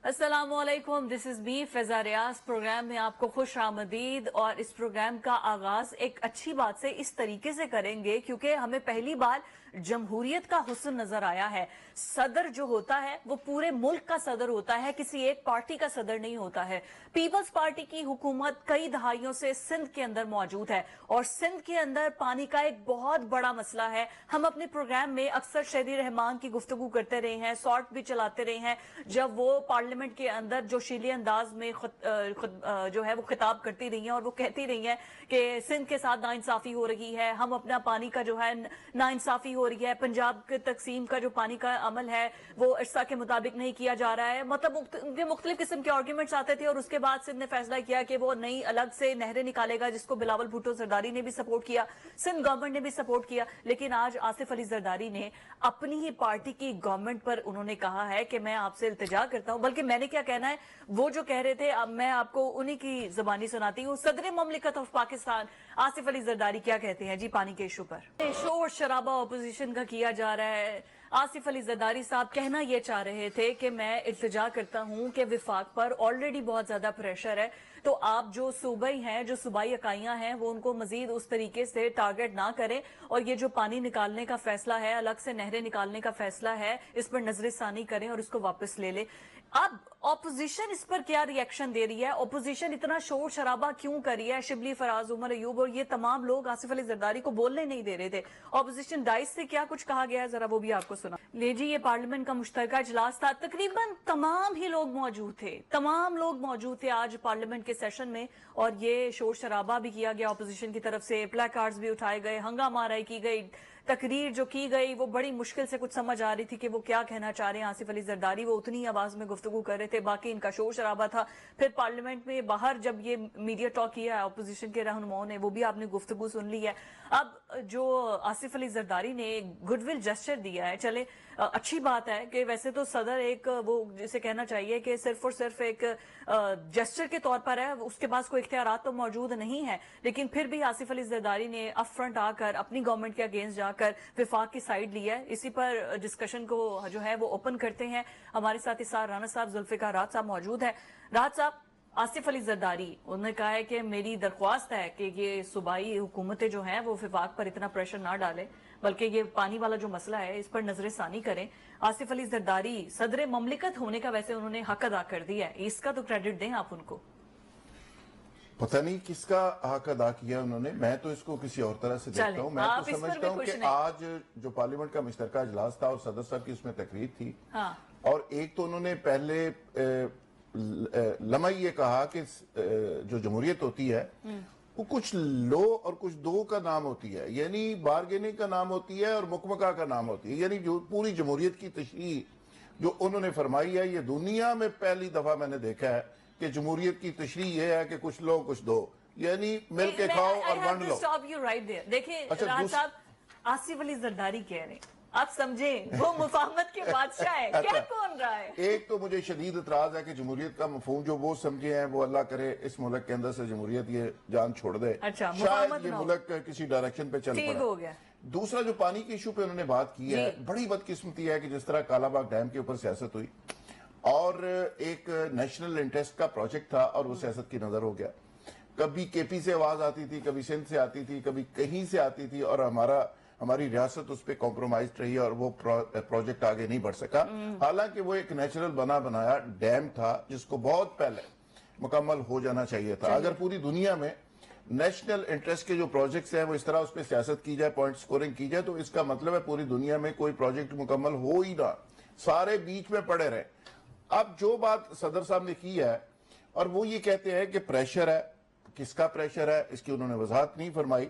السلام علیکم، دس از می فضا ریاض۔ پروگرام میں آپ کو خوش آمدید، اور اس پروگرام کا آغاز ایک اچھی بات سے اس طریقے سے کریں گے کیونکہ ہمیں پہلی بار جمہوریت کا حسن نظر آیا ہے۔ صدر جو ہوتا ہے وہ پورے ملک کا صدر ہوتا ہے، کسی ایک پارٹی کا صدر نہیں ہوتا ہے۔ پیپلز پارٹی کی حکومت کئی دہائیوں سے سندھ کے اندر موجود ہے، اور سندھ کے اندر پانی کا ایک بہت بڑا مسئلہ ہے۔ ہم اپنے پروگرام میں اکثر شہری رحمان کی گفتگو کرتے رہے ہیں، سارٹ بھی چلاتے رہے ہیں، جب وہ پارلیمنٹ کے اندر جوشیلے انداز میں جو ہے وہ خطاب کرتی رہی ہیں، اور وہ کہتی رہی ہیں کہ سندھ کے ساتھ ناانصافی ہو رہی ہے، ہم اپنا پانی کا جو ہے ناانصافی ہو رہی ہے، پنجاب کے تقسیم کا جو پانی کا عمل ہے وہ ارسا کے مطابق نہیں کیا جا رہا ہے۔ مطلب مختلف قسم کے آرگیومنٹس آتے تھے، اور اس کے بعد سندھ نے فیصلہ کیا کہ وہ نئی الگ سے نہریں نکالے گا، جس کو بلاول بھٹو زرداری نے بھی سپورٹ کیا، سندھ گورنمنٹ نے بھی سپورٹ کیا۔ لیکن آج آصف علی زرداری نے اپنی ہی پارٹی کی گورنمنٹ پر انہوں نے کہا ہے کہ میں آپ سے التجا کرتا ہوں، بلکہ میں نے کیا کہنا ہے وہ جو کہہ رہے تھے اب میں آپ کو انہی کی زبانی سناتی ہوں۔ صدر مملکت آف پاکستان آصف علی زرداری کیا کہتے ہیں جی پانی کے ایشو پر۔ شور شرابہ اپوزیشن کا کیا جا رہا ہے۔ آصف علی زرداری صاحب کہنا یہ چاہ رہے تھے کہ میں التجا کرتا ہوں کہ وفاق پر آلریڈی بہت زیادہ پریشر ہے، تو آپ جو صوبائی ہیں، جو صوبائی اکائیاں ہیں، وہ ان کو مزید اس طریقے سے ٹارگٹ نہ کریں، اور یہ جو پانی نکالنے کا فیصلہ ہے، الگ سے نہریں نکالنے کا فیصلہ ہے، اس پر نظر ثانی کریں اور اس کو واپس لے لیں۔ اب اپوزیشن اس پر کیا ری ایکشن دے رہی ہے؟ اپوزیشن اتنا شور شرابہ کیوں کر رہی ہے؟ شبلی، فراز، عمر ایوب اور یہ تمام لوگ آصف علی زرداری کو بولنے نہیں دے رہے تھے۔ اپوزیشن ڈائس سے کیا کچھ کہا گیا ہے، ذرا وہ بھی آپ کو سنا لے جی۔ یہ پارلیمنٹ کا مشترکہ اجلاس تھا، تقریباً تمام ہی لوگ موجود تھے، تمام لوگ موجود تھے آج پارلیمنٹ کے سیشن میں، اور یہ شور شرابہ بھی کیا گیا اپوزیشن کی طرف سے، پلے کارڈز بھی اٹھائے گئے، ہنگامہ آرائی کی گئی، تقریر جو کی گئی وہ بڑی مشکل سے کچھ سمجھ آ رہی تھی کہ وہ کیا کہنا چاہ رہے ہیں آصف علی زرداری، وہ اتنی آواز میں گفتگو کر رہے تھے، باقی ان کا شور شرابہ تھا۔ پھر پارلیمنٹ میں باہر جب یہ میڈیا ٹاک کیا ہے اپوزیشن کے رہنماؤں نے، وہ بھی آپ نے گفتگو سن لی ہے۔ اب جو آصف علی زرداری نے گڈ ول جسچر دیا ہے، چلے اچھی بات ہے کہ ویسے تو صدر ایک وہ جسے کہنا چاہیے کہ صرف اور صرف ایک جسچر کے طور پر ہے، اس کے پاس کوئی اختیارات تو موجود نہیں ہے، لیکن پھر بھی آصف علی زرداری نے اپ فرنٹ آ کر اپنی گورنمنٹ کے اگینسٹ جا کر وفاق کی سائیڈ لی ہے۔ اسی پر ڈسکشن کو جو ہے وہ اوپن کرتے ہیں۔ ہمارے ساتھ اسار رانا صاحب، ذوالفقار راحت صاحب موجود ہیں۔ راحت صاحب، آصف علی زرداری انہوں نے کہا ہے کہ میری درخواست ہے کہ یہ صوبائی حکومتیں جو ہیں وہ وفاق پر اتنا پریشر نہ ڈالیں، بلکہ یہ پانی والا جو مسئلہ ہے اس پر نظر ثانی کریں۔ آصف علی زرداری صدر مملکت ہونے کا ویسے انہوں نے حق ادا کر دیا ہے، اس کا تو کریڈٹ دیں آپ ان کو۔ پتہ نہیں کس کا حق ادا کیا انہوں نے، میں تو اس کو کسی اور طرح سے دیکھتا ہوں۔ میں تو سمجھتا ہوں کہ آج جو پارلیمنٹ کا مشترکہ اجلاس تھا اور صدر صاحب کی اس میں تقریر تھی، اور ایک تو انہوں نے پہلے لمحہ یہ کہا کہ جو جمہوریت ہوتی ہے وہ کچھ لو اور کچھ دو کا نام ہوتی ہے، یعنی بارگیننگ کا نام ہوتی ہے اور مکمکہ کا نام ہوتی ہے، یعنی جو پوری جمہوریت کی تشریح جو انہوں نے فرمائی ہے، یہ دنیا میں پہلی دفعہ میں نے دیکھا ہے کہ جمہوریت کی تشریح یہ ہے کہ کچھ لو کچھ دو، یعنی مل کے کھاؤ اور بانٹ لو۔ دیکھیں راحت صاحب، آصف علی زرداری کہہ رہے ہیں، آپ سمجھیں وہ مفاہمت کے بادشاہ ہے، کیا کون رہا ہے؟ ایک تو مجھے شدید اعتراض ہے کہ جمہوریت کا مفہوم جو وہ سمجھے ہیں، وہ اللہ کرے اس ملک کے اندر سے جمہوریت یہ جان چھوڑ دے، شاید یہ ملک کسی ڈائریکشن پہ چل پڑا۔ دوسرا جو پانی کے ایشو پہ انہوں نے بات کی ہے، بڑی بدقسمتی ہے کہ جس طرح کالا باغ ڈیم کے اوپر سیاست ہوئی اور ایک نیشنل انٹرسٹ کا پروجیکٹ تھا اور وہ سیاست کی نظر ہو گیا، کبھی کے پی سے آواز آتی تھی، کبھی سندھ سے آتی تھی، کبھی کہیں سے آتی تھی، اور ہماری ریاست اس پہ کمپرومائز رہی اور وہ پروجیکٹ آگے نہیں بڑھ سکا، حالانکہ وہ ایک نیچرل بنایا ڈیم تھا جس کو بہت پہلے مکمل ہو جانا چاہیے تھا۔ اگر پوری دنیا میں نیشنل انٹرسٹ کے جو پروجیکٹس ہیں وہ اس طرح اس پہ سیاست کی جائے، پوائنٹ سکورنگ کی جائے، تو اس کا مطلب ہے پوری دنیا میں کوئی پروجیکٹ مکمل ہو ہی نہ، سارے بیچ میں پڑے رہے۔ اب جو بات صدر صاحب نے کی ہے، اور وہ یہ کہتے ہیں کہ پریشر ہے، کس کا پریشر ہے اس کی انہوں نے وضاحت نہیں فرمائی۔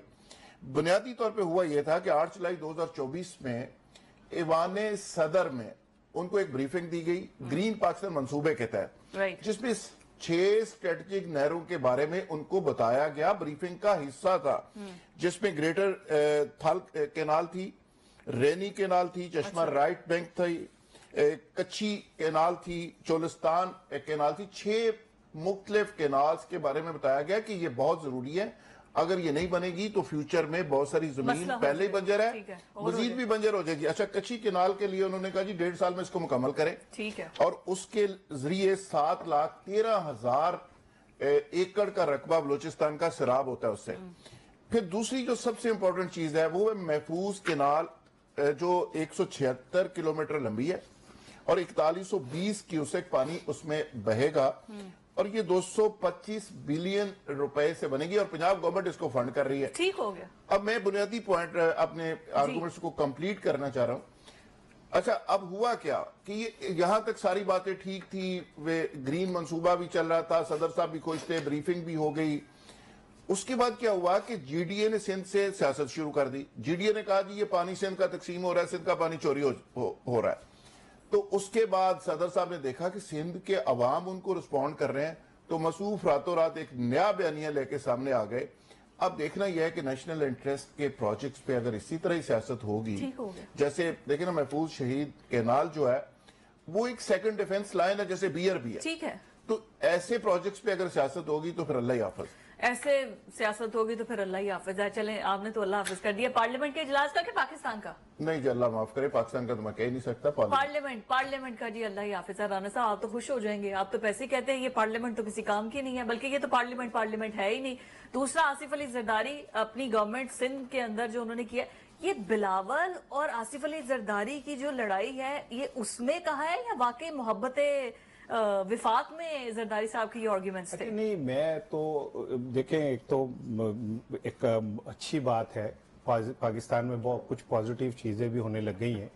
بنیادی طور پہ ہوا یہ تھا کہ 8 جولائی 2024 میں ایوان صدر میں ان کو ایک بریفنگ دی گئی گرین پاکستان منصوبے کے تحت، جس میں 6 اسٹریٹجک نہروں کے بارے میں ان کو بتایا گیا، بریفنگ کا حصہ تھا، جس میں گریٹر تھال کینال تھی، رینی کینال تھی، چشمہ رائٹ بینک تھی، کچھی کینال تھی، چولستان کینال تھی، 6 مختلف کینالز کے بارے میں بتایا گیا کہ یہ بہت ضروری ہے۔ اگر یہ نہیں بنے گی تو فیوچر میں بہت ساری زمین پہلے ہی بنجر ہے مزید بھی بنجر ہو جائے گی. اچھا کچھی کینال کے لیے انہوں نے کہا جی 1.5 سال میں اس کو مکمل کریں اور اس کے ذریعے 7,13,000 ایکڑ کا رقبہ بلوچستان کا سیراب ہوتا ہے اس سے. پھر دوسری جو سب سے امپورٹنٹ چیز ہے وہ محفوظ کینال جو 176 کلومیٹر لمبی ہے اور 4120 کیوسیک پانی اس میں بہے گا اور یہ 225 بلین روپے سے بنے گی اور پنجاب گورنمنٹ اس کو فنڈ کر رہی ہے. ٹھیک ہو گیا. اب میں بنیادی پوائنٹ اپنے آرگومنٹس کو کمپلیٹ کرنا چاہ رہا ہوں. اچھا اب ہوا کیا کہ یہاں تک ساری باتیں ٹھیک تھی, گرین منصوبہ بھی چل رہا تھا, صدر صاحب بھی خوش تھے, بریفنگ بھی ہو گئی. اس کے بعد کیا ہوا کہ جی ڈی اے نے سندھ سے سیاست شروع کر دی. جی ڈی اے نے کہا جی یہ پانی سندھ کا تقسیم ہو رہا ہے, سندھ کا پانی چوری ہو رہا ہے. تو اس کے بعد صدر صاحب نے دیکھا کہ سندھ کے عوام ان کو رسپونڈ کر رہے ہیں تو مصروف راتوں رات ایک نیا بیانیہ لے کے سامنے آ گئے. اب دیکھنا یہ ہے کہ نیشنل انٹرسٹ کے پروجیکٹس پہ اگر اسی طرح ہی سیاست ہوگی, جیسے دیکھیں نا محفوظ شہید کینال جو ہے وہ ایک سیکنڈ ڈیفنس لائن ہے جیسے بیئر بھی ہے, تو ایسے پروجیکٹس پہ اگر سیاست ہوگی تو پھر اللہ ہی حافظ. ایسے سیاست ہوگی تو پھر اللہ ہی حافظ ہے. چلیں آپ نے تو اللہ حافظ کر دیا. پارلیمنٹ کے اجلاس کا کہ پاکستان کا؟ نہیں جی اللہ معاف کرے, پاکستان کا تو میں کہہ نہیں سکتا. پارلیمنٹ کا جی اللہ ہی حافظ ہے. رانا صاحب آپ تو خوش ہو جائیں گے, آپ تو پیسے کہتے ہیں یہ پارلیمنٹ تو کسی کام کی نہیں ہے, بلکہ یہ تو پارلیمنٹ ہے ہی نہیں. دوسرا آصف علی زرداری اپنی گورنمنٹ سندھ کے اندر جو انہوں نے کیا, یہ بلاول اور آصف علی زرداری کی جو لڑائی ہے یہ اس میں کہا ہے یا واقعی محبت وفاق میں زرداری صاحب کی یہ آرگیومنٹس تھے؟ نہیں میں تو دیکھیں ایک اچھی بات ہے, پاکستان میں بہت کچھ پازیٹیو چیزیں بھی ہونے لگ گئی ہیں.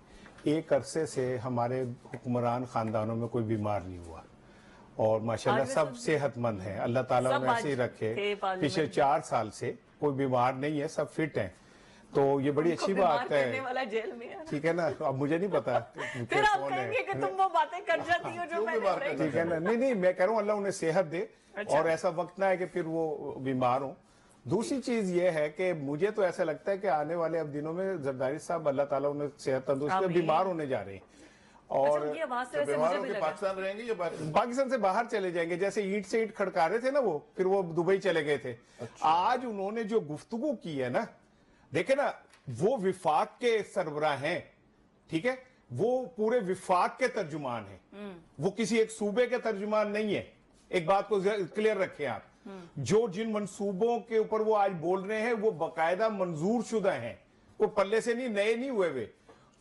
ایک عرصے سے ہمارے حکمران خاندانوں میں کوئی بیمار نہیں ہوا اور ماشاءاللہ سب صحت مند ہیں, اللہ تعالیٰ انہیں ایسے ہی رکھے. پچھلے 4 سال سے کوئی بیمار نہیں ہے, سب فٹ ہیں, تو یہ بڑی اچھی بات ہے. ٹھیک ہے نا, اب مجھے نہیں پتا پھر آپ کہیں گے کہ تم وہ باتیں کر جاتی ہو جو میں نے. ٹھیک ہے نا, نہیں میں کہہ رہا ہوں اللہ انہیں صحت دے اور ایسا وقت نہ ہے کہ پھر وہ بیمار ہوں. دوسری چیز یہ ہے کہ مجھے تو ایسا لگتا ہے کہ آنے والے اب دنوں میں زرداری صاحب اللہ تعالیٰ انہیں صحت تندرست, بیمار ہونے جا رہے ہیں اور پاکستان رہیں گے یا پاکستان سے باہر چلے جائیں گے. جیسے اینٹ سے اینٹ کھڑکا رہے تھے نا وہ, پھر وہ دبئی چلے گئے تھے. آج انہوں نے جو گفتگو کی ہے نا, دیکھیں نا وہ وفاق کے سربراہ ہیں, ٹھیک ہے, وہ پورے وفاق کے ترجمان ہیں, وہ کسی ایک صوبے کے ترجمان نہیں ہے. ایک بات کو کلیئر رکھیں آپ, جو جن منصوبوں کے اوپر وہ آج بول رہے ہیں وہ باقاعدہ منظور شدہ ہیں, کوئی پلے سے نہیں, نئے نہیں ہوئے ہوئے.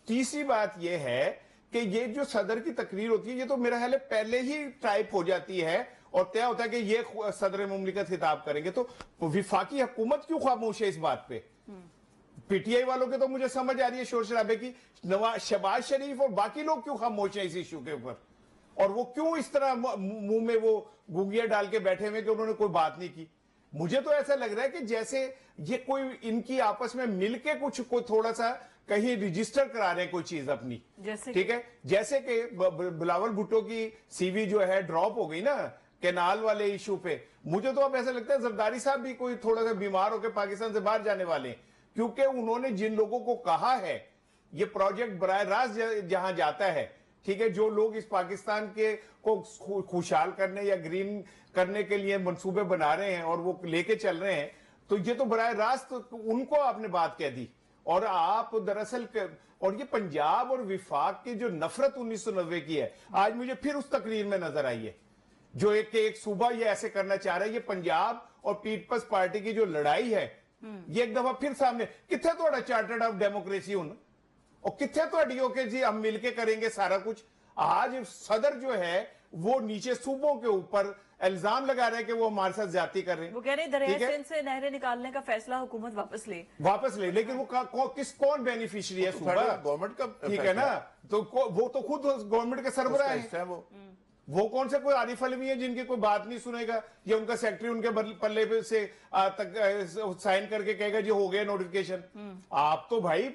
تیسری بات یہ ہے کہ یہ جو صدر کی تقریر ہوتی ہے یہ تو میرا خیال ہے پہلے ہی ٹائپ ہو جاتی ہے اور طے ہوتا ہے کہ یہ صدر مملکت خطاب کریں گے. تو وفاقی حکومت کیوں خاموش ہے اس بات پہ؟ پی ٹی آئی والوں کے تو مجھے سمجھ آ رہی ہے شور شرابے کی, شہباز شریف اور باقی لوگ کیوں خاموش ہیں اس ایشو کے اوپر, اور وہ کیوں اس طرح منہ میں وہ گونگیاں ڈال کے بیٹھے ہوئے کہ انہوں نے کوئی بات نہیں کی. مجھے تو ایسا لگ رہا ہے کہ جیسے یہ کوئی ان کی آپس میں مل کے کچھ کوئی تھوڑا سا کہیں رجسٹر کرا رہے ہیں کوئی چیز اپنی, ٹھیک ہے. جیسے کہ بلاول بھٹو کی سی وی جو ہے ڈراپ ہو گئی نا کینال والے ایشو پہ, مجھے تو اب ایسا لگتا ہے زرداری صاحب بھی کوئی تھوڑا سا بیمار ہو کے پاکستان سے باہر جانے والے ہیں, کیونکہ انہوں نے جن لوگوں کو کہا ہے یہ پروجیکٹ براہ راست جہاں جاتا ہے, ٹھیک ہے, جو لوگ اس پاکستان کے کو خوشحال کرنے یا گرین کرنے کے لیے منصوبے بنا رہے ہیں اور وہ لے کے چل رہے ہیں, تو یہ تو براہ راست ان کو آپ نے بات کہہ دی. اور آپ دراصل اور یہ پنجاب اور وفاق کی جو نفرت 1990 کی ہے آج مجھے پھر اس تقریر میں نظر آئی ہے, جو ایک صوبہ یہ ایسے کرنا چاہ رہا ہے. یہ پنجاب اور پیپلز پارٹی کی جو لڑائی ہے یہ ایک دفعہ پھر سامنے, کتنے توڑا چارٹرڈ آف ڈیموکریسی ہوں اور کتنے توڑی ہو کہ جی ہم مل کے کریں گے سارا کچھ. آج صدر جو ہے وہ نیچے صوبوں کے اوپر الزام لگا رہے ہیں کہ وہ ہمارے ساتھ زیادتی کر رہے ہیں. وہ کہہ رہے ہیں دریائے سندھ سے نہریں نکالنے کا فیصلہ حکومت واپس لے, لیکن وہ کون بینیفیشری ہے؟ صوبہ گورنمنٹ کا, ٹھیک ہے نا, تو وہ تو خود گورنمنٹ کے سربراہ ہیں. وہ کون سے کوئی عارف علمی ہے جن کی کوئی بات نہیں سنے گا, یا ان کا سیکٹری ان کے پلے پہ سے سائن کر کے کہے گا جی ہو گیا نوٹیفیکیشن. آپ تو بھائی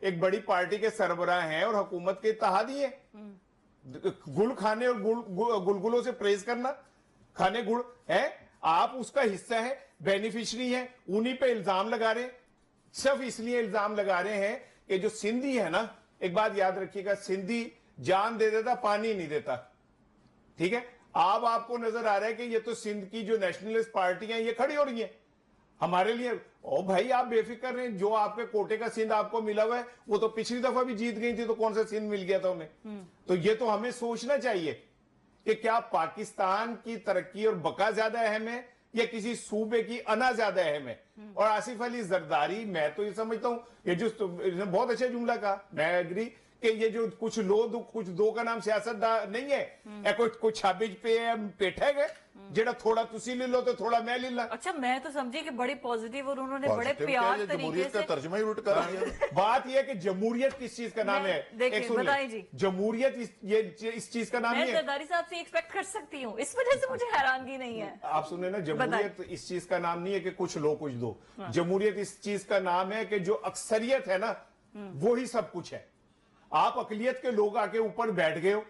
ایک بڑی پارٹی کے سربراہ ہیں اور حکومت کے اتحادی ہیں. گل کھانے اور گلگلوں سے پریز کرنا, کھانے گڑ ہے, آپ اس کا حصہ ہے, بینیفیشری ہیں, انہی پہ الزام لگا رہے ہیں. صرف اس لیے الزام لگا رہے ہیں کہ جو سندھی ہے نا, ایک بات یاد رکھیے گا, سندھی جان دے دیتا پانی نہیں دیتا, ٹھیک ہے. آپ کو نظر آ رہا ہے کہ یہ تو سندھ کی جو نیشنلسٹ پارٹیاں یہ کھڑی ہو رہی ہیں. हमारे लिए ओ भाई आप बेफिक्र रहे, जो आपके कोटे का सिंध आपको मिला हुआ है वो तो पिछली दफा भी जीत गई थी, तो कौन सा सिंध मिल गया था उन्हें? तो ये तो हमें सोचना चाहिए कि क्या पाकिस्तान की तरक्की और बका ज्यादा अहम है या किसी सूबे की अना ज्यादा अहम है? और आसिफ अली जरदारी, मैं तो ये समझता हूं, ये जो इसने बहुत अच्छा जुमला कहा, मैं एग्री कि ये जो कुछ दो का नाम सियासत नहीं है, कुछ छाबिज पे पेठा गए जेड़ा थोड़ा तुसी ले लो तो थोड़ा मैं ले ला। अच्छा, मैं तो समझी कि बड़े पॉजिटिव और उन्होंने बड़े प्यार तरीके से तर्जुमा ही उल्ट कर दिया। बात यह है कि जमहूरियत किस चीज का नाम है? देखिए बताइए जी, जमहूरियत इस चीज का नाम नहीं है। मैं जरदारी साहब से एक्सपेक्ट कर सकती हूँ, इस वजह से मुझे हैरानगी नहीं है। आप सुने ना, जमहूरियत इस चीज का नाम नहीं है कि कुछ लो कुछ दो। जमहूरियत इस चीज का नाम है कि जो अक्सरियत है ना वो ही सब कुछ है। आप अकलियत के लोग आके ऊपर बैठ गए हो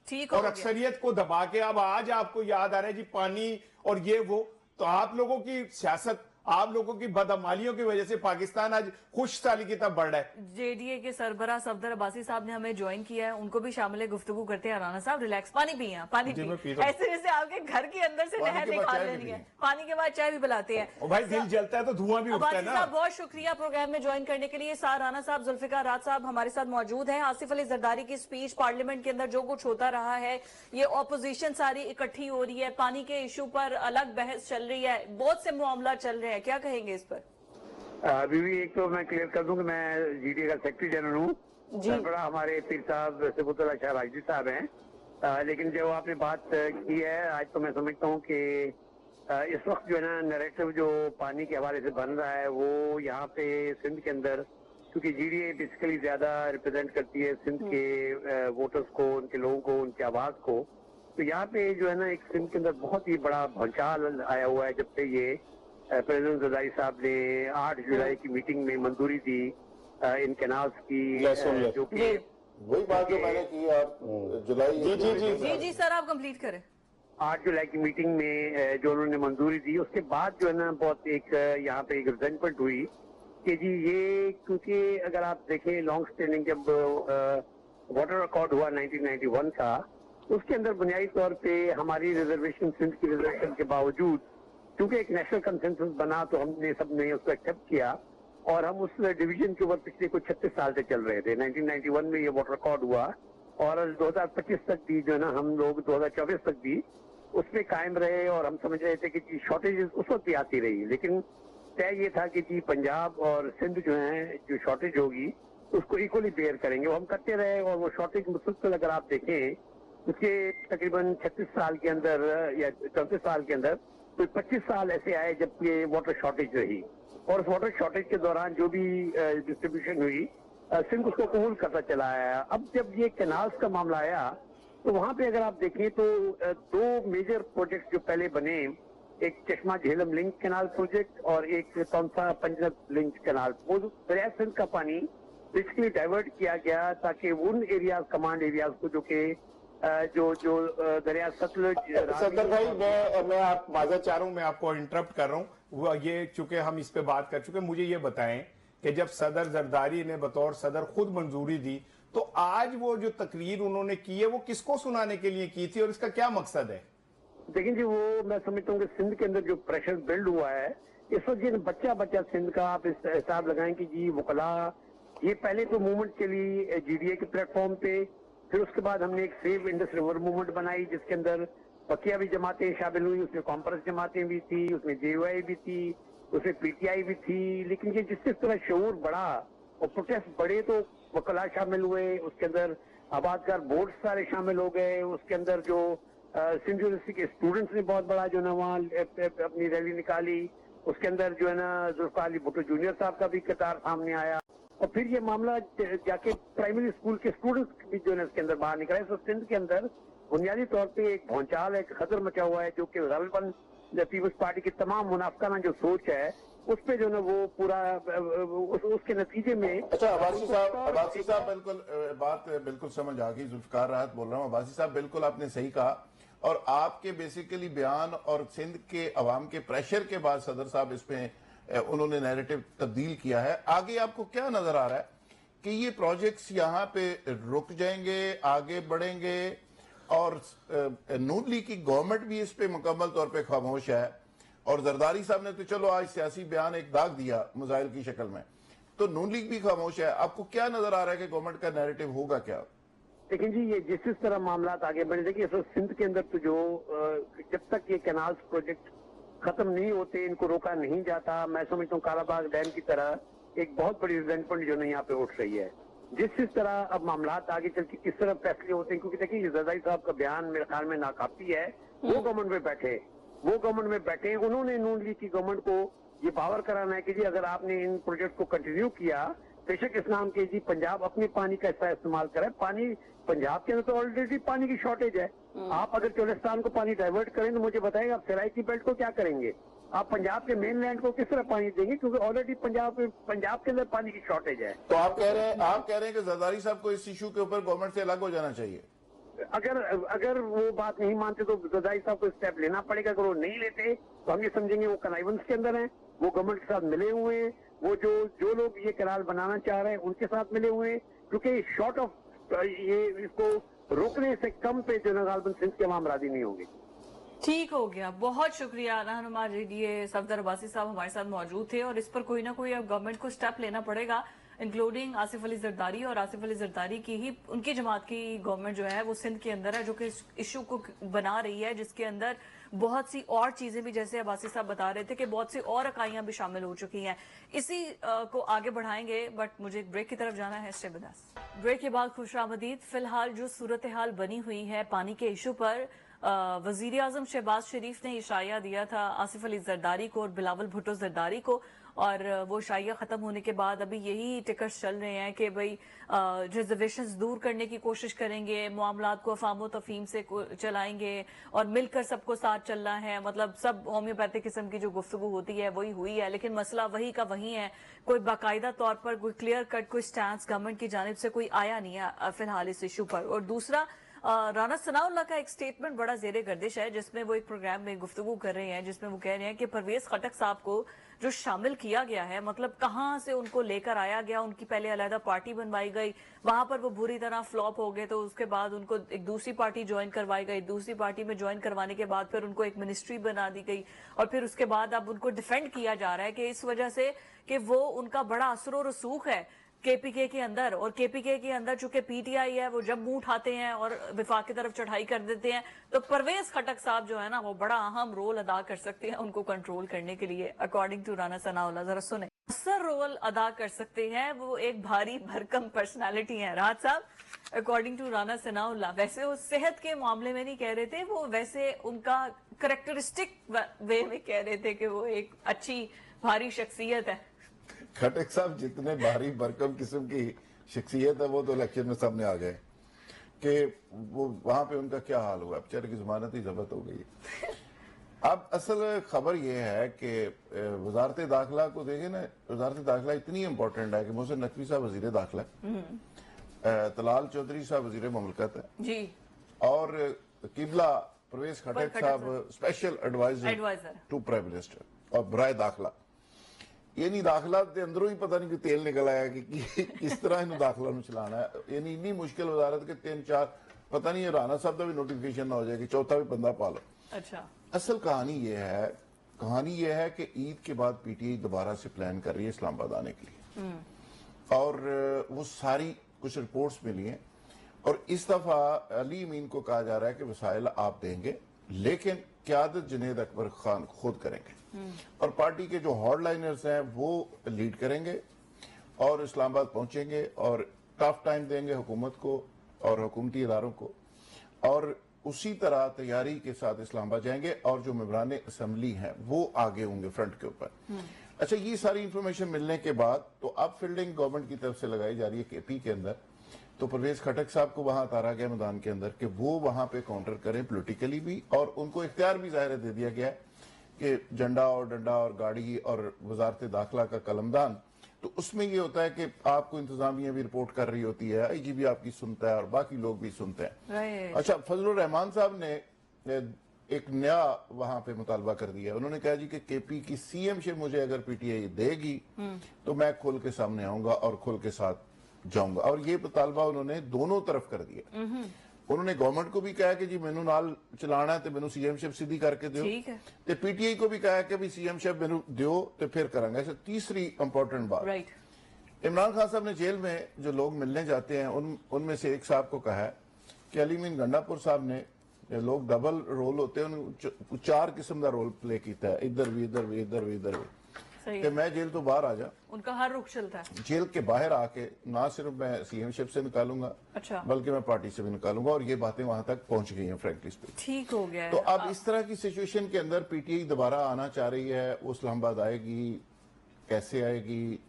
ठीक और अक्सरियत को दबा के अब आज आपको याद आ रहा है जी पानी और ये वो, तो आप लोगों की सियासत, आप लोगों की बदअमालियों की वजह से पाकिस्तान आज खुशहाली की तरफ बढ़ रहा है। जेडीए के सरबराह सफदर अब्बासी साहब ने हमें ज्वाइन किया है, उनको भी शामिल गुफ्तगू करते हैं। राना साहब रिलैक्स, पानी पिए, पानी पिए, ऐसे जैसे आपके घर के अंदर से नहर निकाल लेनी है, पानी के बाद चाय भी पिलाते हैं। भाई दिल जलता है तो धुआं भी उठता है ना। साहब बहुत शुक्रिया प्रोग्राम में ज्वाइन करने के लिए। राना साहब, जुल्फिकार राज साहब हमारे साथ मौजूद हैं। आसिफ अली जरदारी की स्पीच, पार्लियामेंट के अंदर जो कुछ होता रहा है, ये ऑपोजिशन सारी इकट्ठी हो रही है, पानी के इशू पर अलग बहस चल रही है, बहुत से मामला चल रहे हैं, क्या कहेंगे इस पर? अभी भी एक तो मैं क्लियर कर दूं कि मैं जीडीए का सेक्रेटरी जनरल हूँ। सरबराह हमारे पीर साहब सिफुतुल्लाह शाह राजवी साहब हैं। लेकिन जो आपने बात की है, आज तो मैं समझता हूँ कि इस वक्त जो है ना नैरेटिव जो पानी के हवाले से बन रहा है वो यहाँ पे सिंध के अंदर, क्योंकि जीडीए बेसिकली ज्यादा रिप्रेजेंट करती है सिंध के वोटर्स को, उनके लोगों को, उनकी आवाज को, तो यहाँ पे जो है ना एक सिंध के अंदर बहुत ही बड़ा भूचाल आया हुआ है जब से ये प्रेसिडेंट जरदारी साहब ने 8 जुलाई की मीटिंग में मंजूरी दी इन कैनाल्स की, जो कि वही बात जो मैंने की आप जुलाई जी सर आप कंप्लीट करें। 8 जुलाई की मीटिंग में जो उन्होंने मंजूरी दी, उसके बाद जो है ना बहुत एक यहाँ पे एक रिजेंटमेंट हुई कि जी ये, क्योंकि अगर आप देखें लॉन्ग स्टैंडिंग जब वाटर अकॉर्ड हुआ 1991 का, उसके अंदर बुनियादी तौर पे हमारी रिजर्वेशन, सिंध की रिजर्वेशन के बावजूद, क्योंकि एक नेशनल कंसेंसस बना तो हमने सबने उसको एक्सेप्ट किया और हम उस डिवीजन के ऊपर पिछले कुछ 36 साल से चल रहे थे। 1991 में ये वाटर अकॉर्ड हुआ और 2025 तक भी जो है ना हम लोग 2024 तक भी उसमें कायम रहे और हम समझ रहे थे कि जी शॉर्टेज उस वक्त भी आती रही, लेकिन तय ये था कि जी पंजाब और सिंध जो है जो शॉर्टेज होगी उसको इक्वली बेयर करेंगे, वो हम करते रहे और वो शॉर्टेज मुसलसल अगर आप देखें उसके तकरीबन 36 साल के अंदर या 34 साल के अंदर तो 25 साल ऐसे आए जब ये वाटर शॉर्टेज रही और उस वाटर शॉर्टेज के दौरान जो भी डिस्ट्रीब्यूशन हुई सिंध उसको कबूल करता चला आया। अब जब ये कैनाल्स का मामला आया तो वहां पे अगर आप देखें तो 2 मेजर प्रोजेक्ट जो पहले बने, एक चश्मा झेलम लिंक कैनाल प्रोजेक्ट और एक तौनसा पंजनत लिंक कैनाल, वो दरिया सिंध का पानी बेसिकली डाइवर्ट किया गया ताकि उन एरियाज, कमांड एरियाज को जो कि जो दरिया सतलुज। सदर भाई मैं आप माजरत चाह रहा हूं, मैं आपको इंटरप्ट कर रहा हूं, ये चूंकि हम इस पे बात कर चुके, मुझे ये बताएं कि जब सदर जरदारी ने बतौर सदर खुद मंजूरी दी तो आज वो जो तकरीर उन्होंने की है वो किसको सुनाने के लिए की थी और इसका क्या मकसद है? देखिए जी, वो मैं समझता हूँ कि सिंध के अंदर जो प्रेशर बिल्ड हुआ है इस वक्त, जिन बच्चा सिंध का आप इस हिसाब लगाएं कि जी वकला, ये पहले तो मूवमेंट चली जीडीए के प्लेटफॉर्म पे, फिर उसके बाद हमने एक सेव इंडस रिवर मूवमेंट बनाई जिसके अंदर बकिया भी जमातें शामिल हुई, उसमें कॉन्फ्रेंस जमातें भी थी, उसमें जेयूआई भी थी, उसमें पीटीआई भी थी। लेकिन ये जिस तरह शऊर बढ़ा और प्रोटेस्ट बढ़े तो वकला शामिल हुए, उसके अंदर आबादकार बोर्ड सारे शामिल हो गए, उसके अंदर जो सिंध यूनिवर्सिटी के स्टूडेंट्स ने बहुत बड़ा जो है ना वहाँ अपनी रैली निकाली, उसके अंदर जो है ना जुल्फिकार अली भुट्टो जूनियर साहब का भी किरदार सामने आया और फिर ये मामला जाके प्राइमरी स्कूल के स्टूडेंट्स भी जो है इसके अंदर बाहर निकले। तो सिंध के अंदर बुनियादी तौर पे एक भौचाल, एक खतर मचा हुआ है जो कि गालिबन पीपल्स पार्टी की तमाम मुनाफिकाना जो सोच है उस पे जो है वो पूरा उसके नतीजे में। अच्छा अब्बासी साहब बिल्कुल बात बिल्कुल समझ आ गई, जुल्फिकार राहत बोल रहा हूँ। अब्बासी साहब बिल्कुल आपने सही कहा और आपके बेसिकली बयान और सिंध के अवाम के प्रेशर के बाद सदर साहब इसमें उन्होंने नैरेटिव तब्दील किया है। आगे आपको क्या नजर आ रहा है कि ये प्रोजेक्ट्स यहाँ पे रुक जाएंगे, आगे बढ़ेंगे और नून लीग की गवर्नमेंट भी इस पे मुकम्मल तौर पे खामोश है اور زرداری صاحب نے تو چلو آج سیاسی بیان ایک داغ دیا مزائل کی شکل میں, تو نون لیگ بھی خاموش ہے. آپ کو کیا نظر آ رہا ہے کہ گورنمنٹ کا نیریٹو ہوگا کیا؟ لیکن جی یہ جس طرح معاملات آگے بڑھے, دیکھیے سندھ کے اندر تو جو جب تک یہ کینالز پروجیکٹ ختم نہیں ہوتے ان کو روکا نہیں جاتا, میں سمجھتا ہوں کالا باغ ڈیم کی طرح ایک بہت بڑی ریزنٹمنٹ جو ہے یہاں پہ اٹھ رہی ہے. جس طرح اب معاملات آگے چل کے کس طرح فیصلے ہوتے ہیں, کیونکہ دیکھیے زرداری صاحب کا بیان میرے خیال میں ناکافی ہے. وہ گورنمنٹ میں بیٹھے انہوں نے نون لیگ کی گورنمنٹ کو یہ باور کرانا ہے کہ جی اگر آپ نے ان پروجیکٹ کو کنٹینیو کیا, بے شک اسلام کے جی پنجاب اپنے پانی کا حصہ استعمال کرے. پانی پنجاب کے اندر تو آلریڈی پانی کی شارٹیج ہے. آپ اگر چولستان کو پانی ڈائیورٹ کریں تو مجھے بتائیں گے آپ سرائکی بیلٹ کو کیا کریں گے, آپ پنجاب کے مین لینڈ کو کس طرح پانی دیں گے, کیونکہ آلریڈی پنجاب کے اندر پانی کی شارٹیج ہے. تو آپ کہہ رہے ہیں کہ زرداری صاحب کو اس ایشو کے اوپر گورنمنٹ سے الگ ہو جانا چاہیے. اگر وہ بات نہیں مانتے تو زرداری صاحب کو اسٹیپ لینا پڑے گا. اگر وہ نہیں لیتے تو ہم یہ سمجھیں گے وہ کنائیونس کے اندر ہیں, وہ گورنمنٹ کے ساتھ ملے ہوئے ہیں, وہ جو لوگ یہ کنال بنانا چاہ رہے ہیں ان کے ساتھ ملے ہوئے ہیں, کیونکہ شارٹ آف یہ اس کو روکنے سے کم پہ جو غالباً سندھ کے عوام راضی نہیں ہوں گے. ٹھیک ہو گیا, بہت شکریہ رہنما صفدر عباسی صاحب ہمارے ساتھ موجود تھے, اور اس پر کوئی نہ کوئی اب گورنمنٹ کو سٹیپ لینا پڑے گا, انکلوڈنگ آصف علی زرداری. اور آصف علی زرداری کی ہی ان کی جماعت کی گورنمنٹ جو ہے وہ سندھ کے اندر ہے, جو کہ ایشو کو بنا رہی ہے, جس کے اندر بہت سی اور چیزیں بھی, جیسے عباسی صاحب بتا رہے تھے کہ بہت سی اور اکائیاں بھی شامل ہو چکی ہیں. اسی کو آگے بڑھائیں گے, بٹ مجھے ایک بریک کی طرف جانا ہے. Stay with us. بریک کے بعد خوش آمدید. فی الحال جو صورتحال بنی ہوئی ہے پانی کے ایشو پر, وزیر اعظم شہباز شریف نے اشاعیہ دیا تھا آصف علی زرداری کو اور بلاول بھٹو زرداری کو, اور وہ اشاعیہ ختم ہونے کے بعد ابھی یہی ٹکٹس چل رہے ہیں کہ بھئی ریزرویشنز دور کرنے کی کوشش کریں گے, معاملات کو افہام و تفہیم سے چلائیں گے, اور مل کر سب کو ساتھ چلنا ہے. مطلب سب ہومیوپیتھک قسم کی جو گفتگو ہوتی ہے وہی ہوئی ہے, لیکن مسئلہ وہی کا وہی ہے. کوئی باقاعدہ طور پر کوئی کلیئر کٹ کوئی سٹانس گورنمنٹ کی جانب سے کوئی آیا نہیں ہے فی الحال اس ایشو پر. اور دوسرا, رانا ثناء اللہ کا ایک سٹیٹمنٹ بڑا زیر گردش ہے, جس میں وہ ایک پروگرام میں گفتگو کر رہے ہیں, جس میں وہ کہہ رہے ہیں کہ پرویز خٹک صاحب کو جو شامل کیا گیا ہے, مطلب کہاں سے ان کو لے کر آیا گیا. ان کی پہلے علیحدہ پارٹی بنوائی گئی, وہاں پر وہ بری طرح فلاپ ہو گئے, تو اس کے بعد ان کو ایک دوسری پارٹی جوائن کروائی گئی, دوسری پارٹی میں جوائن کروانے کے بعد پھر ان کو ایک منسٹری بنا دی گئی, اور پھر اس کے بعد اب ان کو ڈیفینڈ کیا جا رہا ہے کہ اس وجہ سے کہ وہ ان کا بڑا اثر و رسوخ ہے کے پی کے اندر, اور کے پی کے اندر چونکہ پی ٹی آئی ہے, وہ جب منہ اٹھاتے ہیں اور وفاق کی طرف چڑھائی کر دیتے ہیں, تو پرویز خٹک صاحب جو ہے نا وہ بڑا اہم رول ادا کر سکتے ہیں ان کو کنٹرول کرنے کے لیے, اکارڈنگ ٹو رانا ثناء اللہ. ذرا سنیں, اثر رول ادا کر سکتے ہیں, وہ ایک بھاری بھرکم پرسنالٹی ہیں راحت صاحب, اکارڈنگ ٹو رانا ثناء اللہ. ویسے وہ صحت کے معاملے میں نہیں کہہ رہے تھے, وہ ویسے ان کا کریکٹرسٹک وے میں کہہ رہے تھے کہ وہ ایک اچھی بھاری شخصیت ہے. کھٹک صاحب جتنے بھاری برکم قسم کی شخصیت ہے وہ تو الیکشن میں سامنے آ گئے کہ وہ وہاں پہ ان کا کیا حال ہوا, بیچارے کی ضمانت ہی ضبط ہو گئی. اب اصل خبر یہ ہے کہ وزارت داخلہ کو دیکھیں نا, وزارت داخلہ اتنی امپورٹنٹ ہے کہ محسن نقوی صاحب وزیر داخلہ, طلال چودھری صاحب وزیر مملکت ہے جی, اور قبلہ پرویز خٹک صاحب special adviser to prime minister اور برائے داخلہ. یعنی داخلہ دے اندروں ہی پتہ نہیں کہ تیل نکل آیا کہ کس طرح انہوں داخلہ نو چلانا ہے. یعنی اتنی مشکل وزارت کے 3-4 پتہ نہیں رانا صاحب دا بھی نوٹیفیکیشن نہ ہو جائے کہ چوتھا بھی بندہ پالو. اچھا, اصل کہانی یہ ہے کہ عید کے بعد پی ٹی آئی دوبارہ سے پلان کر رہی ہے اسلام آباد آنے کے لیے, اور وہ ساری کچھ رپورٹس ملی ہیں, اور اس دفعہ علی امین کو کہا جا رہا ہے کہ وسائل آپ دیں گے, لیکن قیادت جنید اکبر خان خود کریں گے, اور پارٹی کے جو ہارڈ لائنرز ہیں وہ لیڈ کریں گے اور اسلام آباد پہنچیں گے, اور ٹف ٹائم دیں گے حکومت کو اور حکومتی اداروں کو, اور اسی طرح تیاری کے ساتھ اسلام آباد جائیں گے, اور جو ممبران اسمبلی ہیں وہ آگے ہوں گے فرنٹ کے اوپر. اچھا, یہ ساری انفارمیشن ملنے کے بعد تو اب فیلڈنگ گورنمنٹ کی طرف سے لگائی جا رہی ہے کے پی کے اندر, تو پرویز خٹک صاحب کو وہاں اتارا گیا میدان کے اندر کہ وہ وہاں پہ کاؤنٹر کریں پولیٹیکلی بھی, اور ان کو اختیار بھی ظاہر دے دیا گیا ہے کہ جھنڈا اور ڈنڈا اور گاڑی اور وزارت داخلہ کا قلمدان, تو اس میں یہ ہوتا ہے کہ آپ کو انتظامیہ بھی رپورٹ کر رہی ہوتی ہے, آئی جی بھی آپ کی سنتا ہے اور باقی لوگ بھی سنتے ہیں. اچھا, فضل الرحمان صاحب نے ایک نیا وہاں پہ مطالبہ کر دیا, انہوں نے کہا جی کہ کے پی کی سی ایم شپ مجھے اگر پی ٹی آئی دے گی تو میں کھل کے سامنے آؤں گا اور کھل کے ساتھ جاؤں گا, اور یہ مطالبہ انہوں نے دونوں طرف کر دیا. उन्होंने गवर्नमेंट को भी कहा कि जी मैनू नाल चलाना है तो मैनू सीएमशिप सीधी करके दियो, ते पीटीआई को भी कहा कि भी सीएमशिप मैनू दियो तो फिर करांगे। तीसरी इंपॉर्टेंट बात, इमरान खान साहब ने जेल में जो लोग मिलने जाते हैं उनमें से एक साहब को कहा है कि अली मीन गंडापुर साहब ने, लोग डबल रोल होते हैं, उन्होंने 4 किस्म का रोल प्ले किया है, इधर भी इधर भी इधर भी इधर भी, कि मैं जेल तो बाहर आ जा, उनका हर रुख चलता है, जेल के बाहर आके ना सिर्फ मैं सीएमशिप से निकालूंगा, बल्कि मैं पार्टी से भी निकालूंगा, और ये बातें वहां तक पहुंच गई हैं फ्रैंकली स्पीकिंग। ठीक हो गया है। तो अब इस तरह की सिचुएशन के अंदर पीटीआई दोबारा आना चाह रही है, वो इस्लामाबाद आएगी, कैसे आएगी,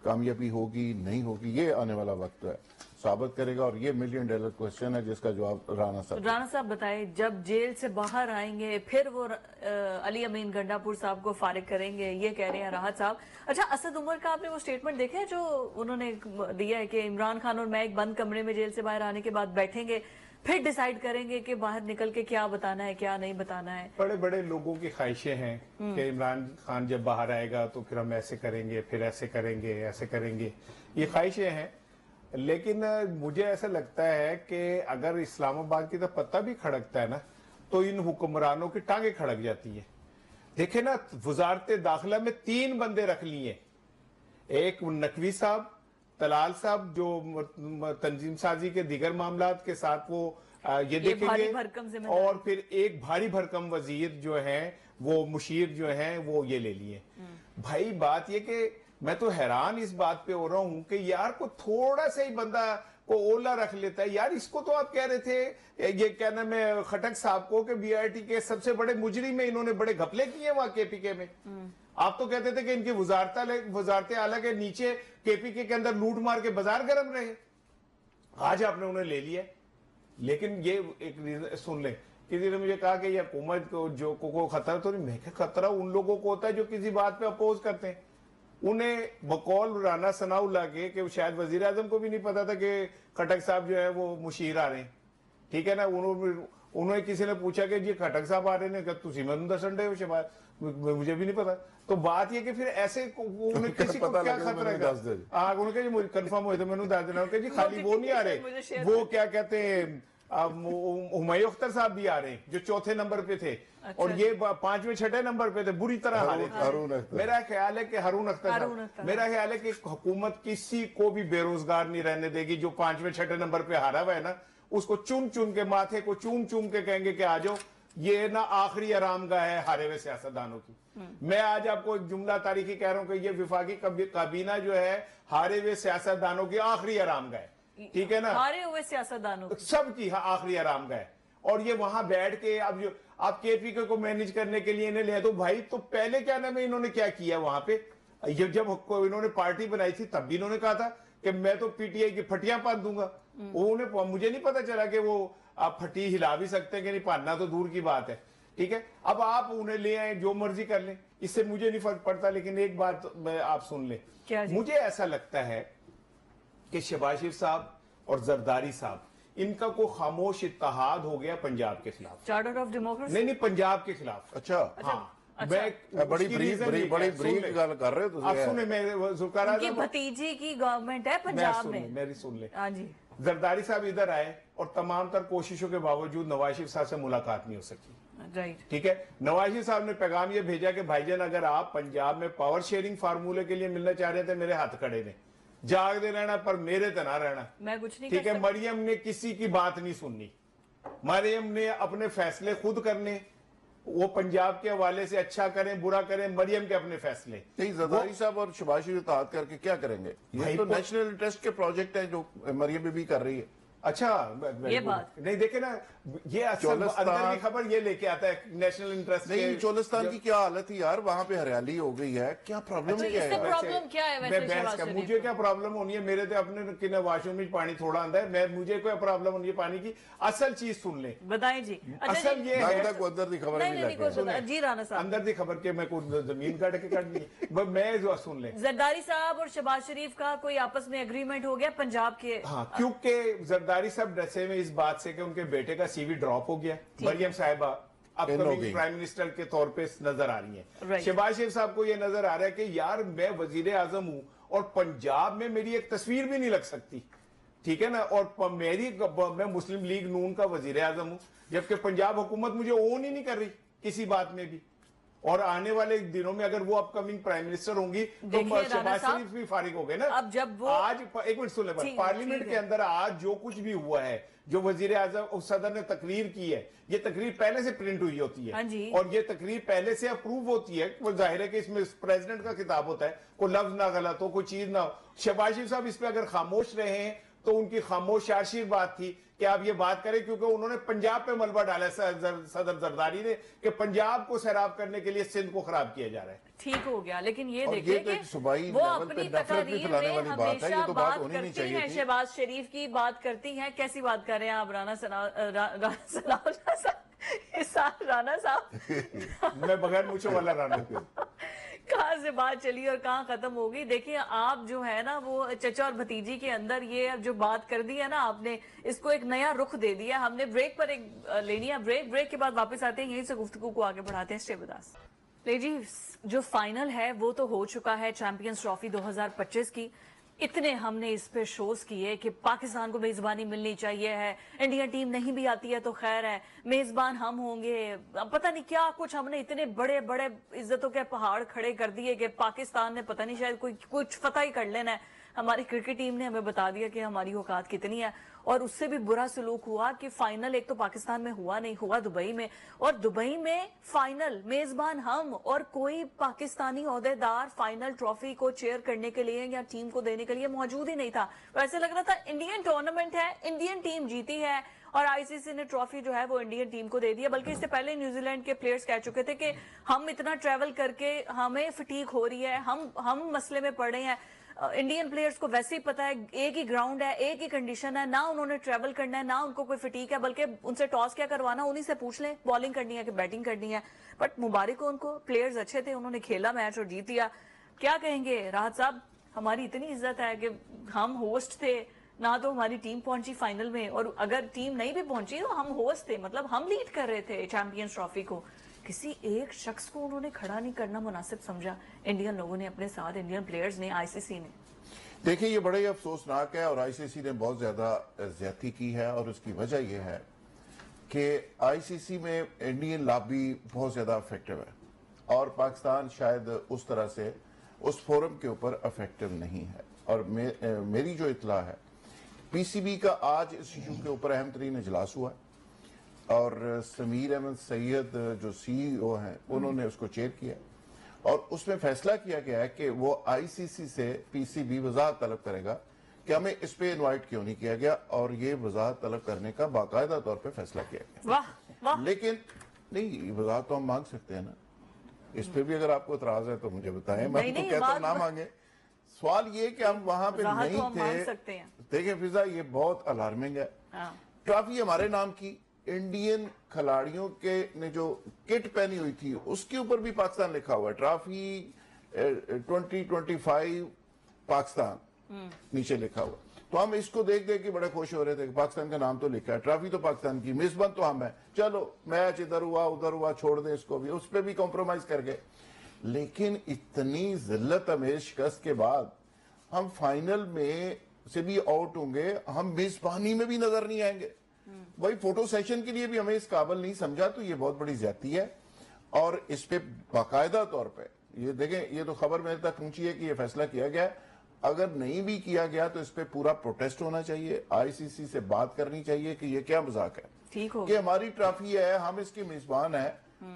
कामयाबी होगी नहीं होगी, ये आने वाला वक्त है साबित करेगा, और ये $1 मिलियन क्वेश्चन है जिसका जवाब राणा साहब बताए। जब जेल से बाहर आएंगे फिर वो अली अमीन गंडापुर साहब को फारिग करेंगे, ये कह रहे हैं राहत साहब। अच्छा, असद उमर का आपने वो स्टेटमेंट देखा है जो उन्होंने दिया है कि इमरान खान और मैं एक बंद कमरे में जेल से बाहर आने के बाद बैठेंगे, फिर डिसाइड करेंगे कि बाहर निकल के क्या बताना है क्या नहीं बताना है। बड़े बड़े लोगों की ख्वाहिशें हैं कि इमरान खान जब बाहर आएगा तो फिर हम ऐसे करेंगे, फिर ऐसे करेंगे, ऐसे करेंगे, ये ख्वाहिशें हैं। लेकिन मुझे ऐसा लगता है कि अगर इस्लामाबाद की तरफ पत्ता भी खड़कता है ना, तो इन हुक्मरानों की टांगे खड़क जाती है। देखे ना, वजारत दाखिला में 3 बंदे रख लिए, एक नकवी साहब, तलाल साहब जो तंजीम साजी के दीगर मामलात के साथ वो ये देखेंगे, और फिर एक भारी भरकम वजीर जो है वो मुशीर जो है वो ये ले लिए। भाई बात ये कि मैं तो हैरान इस बात पे हो रहा हूं कि यार को थोड़ा सा ही बंदा को ओला रख लेता है। यार इसको तो आप कह रहे थे, ये क्या नाम है, खटक साहब को, कि बीआरटी के सबसे बड़े मुजरिम में इन्होंने बड़े घपले किए वहां केपीके में। आप तो कहते थे कि इनकी वजारत आला के नीचे केपीके के अंदर लूट मार के बाजार गर्म रहे। आज आपने उन्हें ले लिया। लेकिन ये एक सुन ले, किसी ने मुझे कहा कि ये हुकूमत को जो को खतरा तो नहीं, मैं क्या खतरा उन लोगों को होता है जो किसी बात पे अपोज करते हैं। उन्हें बकौल राना सनाउल्लाह के शायद वजीर आजम को भी नहीं पता था कि खटक साहब जो है वो मुशीर आ रहे हैं, ठीक है ना। उन्होंने किसी ने पूछा कि जी खटक साहब आ रहे हैं, तुसी मैनू दसन डे हो, मुझे भी नहीं पता। तो बात ये कि फिर ऐसे उन्हें किसी को क्या खतरा है, उन्होंने कंफर्म हुए तो मैंने दस देना जी, खाली वो नहीं आ रहे, वो क्या कहते हैं हुमायूं अख्तर साहब भी आ रहे हैं जो 4थे नंबर पे थे। अच्छा, और ये 5वें 6ठे नंबर पे थे, बुरी तरह हारे थे। मेरा ख्याल है कि हारून अख्तर, मेरा ख्याल है कि हुकूमत किसी को भी बेरोजगार नहीं रहने देगी जो 5वें 6ठे नंबर पे हारा हुआ है ना, उसको चुन चुन के माथे को चूम चूम के कहेंगे कि आ जाओ, ये ना आखिरी आरामगाह है हारे हुए सियासतदानों की। मैं आज आपको एक जुमला तारीखी कह रहा हूं कि ये विफाकी काबीना जो है हारे हुए सियासतदानों की आखिरी आरामगाह है, ठीक है ना, हारे हुए सियासतदानों सबकी आखिरी आरामगाह। और ये वहां बैठ के अब जो आप केपीके को मैनेज करने के लिए इन्हें ले, तो भाई तो पहले क्या नाम है इन्होंने क्या किया वहां पे, ये जब इन्होंने पार्टी बनाई थी तब भी इन्होंने कहा था कि मैं तो पीटीआई की फटियां पात दूंगा। उन्हें मुझे नहीं पता चला कि वो आप फटी हिला भी सकते हैं कि नहीं, पाना तो दूर की बात है, ठीक है। अब आप उन्हें ले आए, जो मर्जी कर लें, इससे मुझे नहीं फर्क पड़ता। लेकिन एक बात आप सुन लें, मुझे ऐसा लगता है कि शहबाज शरीफ साहब और जरदारी साहब, इनका को खामोश इत्तेहाद हो गया पंजाब के खिलाफ, चार्टर ऑफ डेमोक्रेसी, नहीं पंजाब के खिलाफ। अच्छा, हाँ, बड़ी ब्रीफ गल कर रहे हो। आप सुने, मैं जुल्फिकार आजम भतीजी की गवर्नमेंट है पंजाब में, मेरी सुन ले। हाँ जी। जरदारी साहब इधर आए और तमाम तर कोशिशों के बावजूद नवाज शरीफ साहब से मुलाकात नहीं हो सकी, राइट, ठीक है। नवाज शरीफ साहब ने पैगाम ये भेजा कि भाईजान अगर आप पंजाब में पावर शेयरिंग फार्मूले के लिए मिलना चाह रहे थे, मेरे हाथ खड़े ने, जागते रहना पर मेरे तना रहना, मैं कुछ नहीं, ठीक है। मरियम ने किसी की बात नहीं सुननी, मरियम ने अपने फैसले खुद करने, वो पंजाब के हवाले से अच्छा करें बुरा करें, मरियम के अपने फैसले। जरदारी साहब और शहबाज शरीफ इत्तेहाद करके क्या करेंगे? ये तो नेशनल इंटरेस्ट के प्रोजेक्ट है जो मरियम भी कर रही है। अच्छा, ये बात नहीं, देखे ना, ये असल अंदर की खबर ये लेके आता है नेशनल इंटरेस्ट। नहीं, चोलिस्तान की क्या हालत थी यार, वहां पे हरियाली हो गई है, क्या प्रॉब्लम क्या है? प्रॉब्लम क्या है वैसे? मुझे क्या प्रॉब्लम होनी है? मेरे तो अपने वॉशरूम में पानी थोड़ा आता है, मुझे कोई प्रॉब्लम होनी है पानी की? असल चीज सुन ले, बताएं जी। असल ये है, अंदर की खबर नहीं जी राना साहब, अंदर की खबर के मैं कोई जमीन काट के काट दी, मैं सुन ले। जरदारी साहब और शहबाज शरीफ का कोई आपस में एग्रीमेंट हो गया पंजाब के? हाँ, क्योंकि जरदारी साहब डसे में इस बात से कि उनके बेटे का सीवी ड्रॉप हो गया, मरियम साहिबा अपकमिंग प्राइम मिनिस्टर के तौर पे नजर आ रही है। शहबाज शरीफ साहब को यह नजर आ रहा है कि यार मैं वजीर आजम हूं और पंजाब में मेरी एक तस्वीर भी नहीं लग सकती, ठीक है ना, और मैं मुस्लिम लीग नून का वजीर आजम हूं, जबकि पंजाब हुकूमत मुझे ओन ही नहीं कर रही किसी बात में भी। और आने वाले दिनों में अगर वो अपकमिंग प्राइम मिनिस्टर होंगी तो शहबाज शरीफ भी फारिग हो गए ना। अब जब वो आज एक मिनट सुन ले, पार्लियामेंट के अंदर आज जो कुछ भी हुआ है, जो वजीर आजम सदर ने तकरीर की है, ये तकरीर पहले से प्रिंट हुई होती है और ये तकरीर पहले से अप्रूव होती है। वो जाहिर है कि इसमें प्रेसिडेंट का खिताब होता है, कोई लफ्ज ना गलत हो, कोई चीज ना हो। शहबाज शरीफ साहब इस पे अगर खामोश रहे हैं तो उनकी खामोशाशी बात थी कि आप ये बात करें, क्योंकि उन्होंने पंजाब पे मलबा डाला सदर जरदारी ने कि पंजाब को सैराब करने के लिए सिंध को खराब किया जा रहा है। ठीक हो गया, लेकिन ये देखिए कि वो अपनी तकरीर में हमेशा बात करती हैं, शहबाज शरीफ की बात करती हैं। कैसी बात कर रहे हैं आप राणा साहब? मैं बगैर मूछों वाला राणा। कहाँ से बात चली और कहाँ खत्म होगी। देखिए आप जो है ना वो चचा और भतीजी के अंदर ये जो बात कर दी है ना आपने, इसको एक नया रुख दे दिया। हमने ब्रेक पर एक लेनी है, ब्रेक के बाद वापस आते हैं, यहीं से गुफ्तगू को आगे बढ़ाते हैं। Stay with us. ले जी, जो फाइनल है वो तो हो चुका है चैंपियंस ट्रॉफी 2025 की। इतने हमने इस पे शोज किए कि पाकिस्तान को मेजबानी मिलनी चाहिए है, इंडियन टीम नहीं भी आती है तो खैर है, मेजबान हम होंगे, पता नहीं क्या कुछ हमने इतने बड़े बड़े इज्जतों के पहाड़ खड़े कर दिए कि पाकिस्तान ने पता नहीं शायद कोई कुछ पता ही कर लेना है। हमारी क्रिकेट टीम ने हमें बता दिया कि हमारी औकात कितनी है। और उससे भी बुरा सलूक हुआ कि फाइनल एक तो पाकिस्तान में हुआ नहीं, हुआ दुबई में, और दुबई में फाइनल मेजबान हम और कोई पाकिस्तानी ओहदेदार फाइनल ट्रॉफी को चेयर करने के लिए या टीम को देने के लिए मौजूद ही नहीं था। वैसे लग रहा था इंडियन टूर्नामेंट है, इंडियन टीम जीती है और आईसीसी ने ट्रॉफी जो है वो इंडियन टीम को दे दिया। बल्कि इससे पहले न्यूजीलैंड के प्लेयर्स कह चुके थे कि हम इतना ट्रैवल करके हमें फटीक हो रही है, हम मसले में पड़े हैं। इंडियन प्लेयर्स को वैसे ही पता है एक ही ग्राउंड है, एक ही कंडीशन है, ना उन्होंने ट्रैवल करना है, ना उनको कोई फटीक है, बल्कि उनसे टॉस क्या करवाना, उन्हीं से पूछ लें बॉलिंग करनी है कि बैटिंग करनी है। बट मुबारक हो उनको, प्लेयर्स अच्छे थे, उन्होंने खेला मैच और जीत लिया। क्या कहेंगे राहत साहब, हमारी इतनी इज्जत है कि हम होस्ट थे, ना तो हमारी टीम पहुंची फाइनल में, और अगर टीम नहीं भी पहुंची तो हम होस्ट थे, मतलब हम लीड कर रहे थे चैंपियंस ट्रॉफी को। किसी एक शख्स को उन्होंने खड़ा नहीं करना मुनासिब समझा इंडियन लोगों ने अपने साथ, इंडियन प्लेयर्स ने, आईसीसी ने। देखिए ये बड़ा ही अफसोसनाक है और आईसीसी ने बहुत ज्यादा ज्यादती की है और उसकी वजह यह है कि आईसीसी में इंडियन लॉबी बहुत ज्यादा इफेक्टिव है और पाकिस्तान शायद उस तरह से उस फोरम के ऊपर इफेक्टिव नहीं है। और मेरी जो इतला है, पीसीबी का आज इस इशू के ऊपर अहम तरीन इजलास हुआ और समीर अहमद सैयद जो सीईओ हैं उन्होंने उसको चेयर किया और उसमें फैसला किया गया है कि वो आईसीसी से पीसीबी वजाहत तलब करेगा कि हमें इस पे इनवाइट क्यों नहीं किया गया, और ये वजाहत तलब करने का बाकायदा तौर पे फैसला किया गया। वाह, वाह। लेकिन नहीं, वजाहत तो हम मांग सकते हैं ना, इस पे भी अगर आपको इतराज है तो मुझे बताएं, मैं तो कहता हूँ ना मांगे। सवाल ये कि हम वहां पे नहीं थे। देखिए फिजा, ये बहुत अलार्मिंग है। ट्रॉफी हमारे नाम की, इंडियन खिलाड़ियों के ने जो किट पहनी हुई थी उसके ऊपर भी पाकिस्तान लिखा हुआ है, ट्रॉफी 2025 पाकिस्तान नीचे लिखा हुआ। तो हम इसको देख देख के बड़े खुश हो रहे थे कि पाकिस्तान का नाम तो लिखा है, ट्रॉफी तो पाकिस्तान की, मेजबान तो हम है, चलो मैच इधर हुआ उधर हुआ छोड़ दें इसको भी, उस पर भी कॉम्प्रोमाइज कर गए। लेकिन इतनी जिल्लत अमेज शिकस्त के बाद हम फाइनल में से भी आउट होंगे, हम मेजबानी में भी नजर नहीं आएंगे। भाई फोटो सेशन के लिए भी हमें इस काबिल नहीं समझा, तो ये बहुत बड़ी ज्यादती है। और इस पे बाकायदा तौर पे ये देखें, ये तो खबर मेरे तक पहुंची है कि ये फैसला किया गया। अगर नहीं भी किया गया तो इस पे पूरा प्रोटेस्ट होना चाहिए, आईसीसी से बात करनी चाहिए कि ये क्या मजाक है, ठीक हो कि हमारी ट्रॉफी है, हम इसके मेजबान है।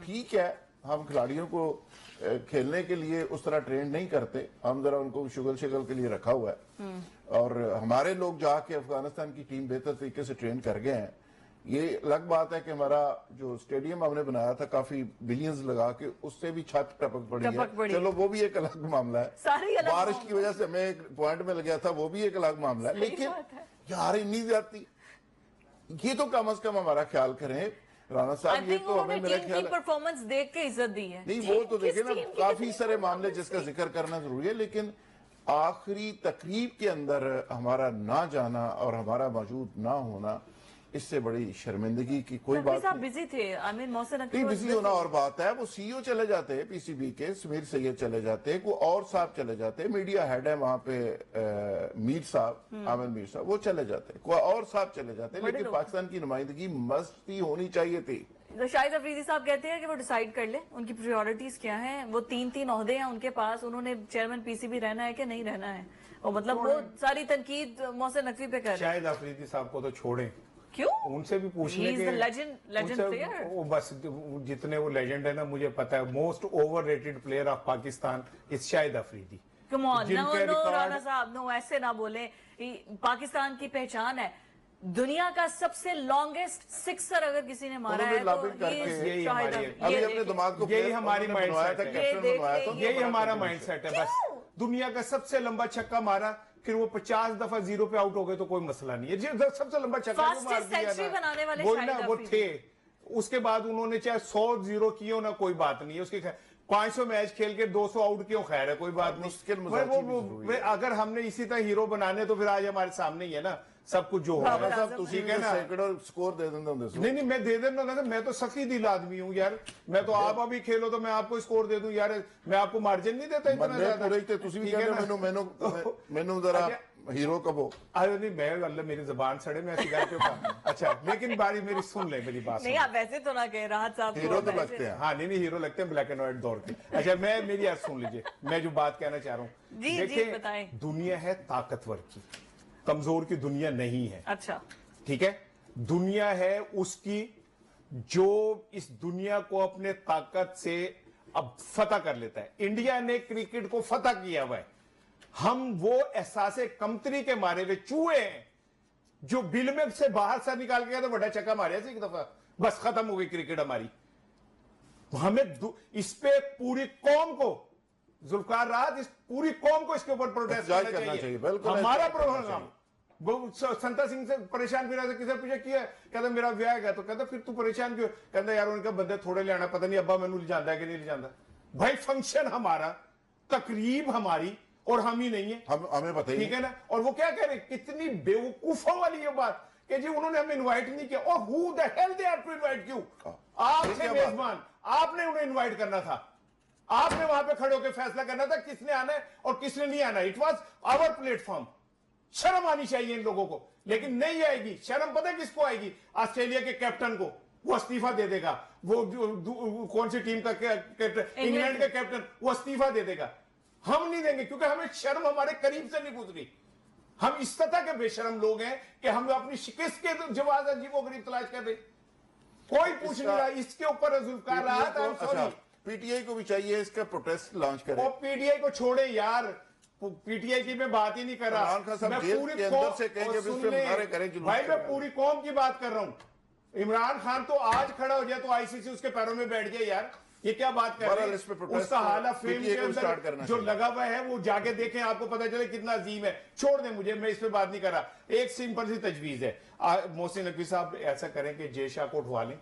ठीक है, हम खिलाड़ियों को खेलने के लिए उस तरह ट्रेन नहीं करते, हम जरा उनको शुगल शिगल के लिए रखा हुआ है और हमारे लोग जाके अफगानिस्तान की टीम बेहतर तरीके से ट्रेन कर गए हैं। ये अलग बात है कि हमारा जो स्टेडियम हमने बनाया था काफी बिलियंस लगा के, उससे भी छत टपक पड़ी है, चलो वो भी एक अलग मामला है। बारिश की वजह से हमें एक पॉइंट में लग गया था, वो भी एक अलग मामला है। लेकिन यार इतनी जाती, ये तो कम से कम हमारा ख्याल करें राणा साहब। ये तो हमें मेरा ख्याल परफॉर्मेंस देख के इज्जत दी है। नहीं वो तो देखिए ना, काफी सारे मामले जिसका जिक्र करना जरूरी है, लेकिन आखिरी तकरीब के अंदर हमारा ना जाना और हमारा मौजूद ना होना, इससे बड़ी शर्मिंदगी की कोई बात नहीं। बिजी थे, आई मीन मोहसिन नहीं, बिजी होना और बात है, वो सीईओ चले जाते हैं पीसीबी के, समीर सैयद चले जाते हैं, कोई और साहब चले जाते हैं, मीडिया हेड है वहां पे मीर साहब, आमिर मीर साहब, वो चले जाते हैं, कोई और साहब चले जाते हैं, लेकिन पाकिस्तान की नुमाइंदगी मस्त ही होनी चाहिए थी। तो शाहिद अफरीदी साहब कहते हैं कि वो डिसाइड कर ले उनकी प्रायोरिटीज क्या हैं, वो तीन ओहदे हैं उनके पास, उन्होंने चेयरमैन पीसीबी रहना है कि नहीं रहना है, और मतलब वो सारी तनकीद मोहसिन नकवी पे कर रहे हैं। शाहिद अफरीदी साहब को तो छोड़ें, क्यों? उनसे भी पूछने के लेजेंड प्लेयर, वो बस जितने वो लेजेंड है ना, मुझे पता है most overrated player of Pakistan is Shahid Afridi. Come on, no Rana साहब, नो ऐसे ना बोले, पाकिस्तान की पहचान है, दुनिया का सबसे लॉन्गेस्ट सिक्सर अगर किसी ने मारा है तो यही अपने दिमाग को, यही हमारी माइंडसेट है, यही हमारा माइंडसेट है। बस दुनिया का सबसे लंबा छक्का मारा, फिर वो 50 दफा जीरो पे आउट हो गए तो कोई मसला नहीं है, सबसे लंबा छक्का मार दिया वो थे। उसके बाद उन्होंने चाहे 100 जीरो किए ना, कोई बात नहीं है, उसके 500 मैच खेल के 200 आउट क्यों, खैर है, कोई बात नहीं। अगर हमने इसी तरह हीरो बनाने तो फिर आज हमारे सामने ही है ना सब कुछ जो हो रहा है, ठीक है ना, सैकड़ों स्कोर दे देंगे। नहीं, मैं दे देना, मैं तो सखी दिल आदमी हूँ यार, मैं तो आप अभी खेलो तो मैं आपको स्कोर दे दूं यार, मैं आपको मार्जिन नहीं देता इतना ज्यादा। मैनू जरा हीरो कबो, अरे नहीं, मैं अल्लाह मेरी जुबान सड़े, मैं सिगारेट पे अच्छा, लेकिन बारी मेरी सुन ले, मेरी बात नहीं, आप वैसे तो ना कहे, राहत साहब हीरो तो लगते हैं। हाँ, नहीं हीरो लगते हैं ब्लैक एंड व्हाइट दौर के। अच्छा, मेरी यार सुन लीजिए, मैं जो बात कहना चाह रहा हूँ, देखिए दुनिया है ताकतवर की, कमजोर की दुनिया नहीं है। अच्छा, ठीक है, दुनिया है उसकी जो इस दुनिया को अपने ताकत से अब फतह कर लेता है। इंडिया ने क्रिकेट को फतह किया हुआ है, हम वो एहसासे कमतरी के मारे हुए चूहे हैं जो बिल में से बाहर से निकाल के तो बड़ा चक्का मारे एक दफा, बस खत्म हो गई क्रिकेट हमारी। हमें इस पे पूरी कौम को, जुल्फकार राहत, इस पूरी कौम को इसके ऊपर प्रोटेस्ट करना चाहिए। हमारा प्रोग्राम संता सिंह से परेशान फिर ऐसे किसी पूछा किया, कहता मेरा ब्याह है, तो कहता फिर तू परेशान क्यों, कहता यार उनका बंदे थोड़े ले आना, पता नहीं अब्बा मैनू ले जाता है कि नहीं ले जाता। भाई फंक्शन हमारा, तकरीब हमारी, और हम ही नहीं है, हमें पता ही, ठीक है ना। और वो क्या कह रहे, कितनी बेवकूफों वाली ये बात कि जी उन्होंने हमें इनवाइट नहीं किया, और who the hell they are to invite you, आप थे मेजबान, आपने उन्हें इनवाइट करना था, आपने वहां पे खड़े होकर फैसला करना था किसने आना है और किसने नहीं आना। It was our platform. शर्म आनी चाहिए इन लोगों को, लेकिन नहीं आएगी शर्म। पता है किसको आएगी? ऑस्ट्रेलिया के कैप्टन को, वो इस्तीफा दे देगा। वो कौन सी टीम का कैप्टन, इंग्लैंड का कैप्टन, वो इस्तीफा दे देगा। हम नहीं देंगे क्योंकि हमें शर्म हमारे करीब से नहीं गुजरी। हम इस तरह के बेशर्म लोग हैं कि हम अपनी शिकस्त के जवाब अजीबो गरीब तलाश कर रहे, कोई पूछ नहीं रहा। इसके ऊपर जुल्फकार रहा, पीटीआई को भी चाहिए इसका प्रोटेस्ट लॉन्च करे। वो पीटीआई को छोड़े यार, पीटीआई की मैं बात ही नहीं कर रहा, मैं पूरी कौम से भाई, मैं पूरी कौम की बात कर रहा हूं। इमरान खान तो आज खड़ा हो जाए तो आईसीसी उसके पैरों में बैठ जाए यार, ये क्या बात कर रहे हैं? उसका हाल फेम के अंदर जो लगा हुआ है वो जाके देखें, आपको पता चले कितना अजीम है। छोड़ दें मुझे, मैं इस पे बात नहीं कर रहा। एक सिंपल सी तजवीज है, मोहसिन नकवी साहब ऐसा करें कि जय शाह को उठवा लें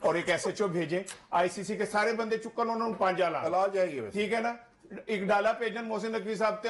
और एक एसएचओ भेजें, आईसीसी के सारे बंदे चुक्कर उन्होंने पांजा ला जाएगी, ठीक है ना। एक डाला पेजन मोहसिन नकवी साहब थे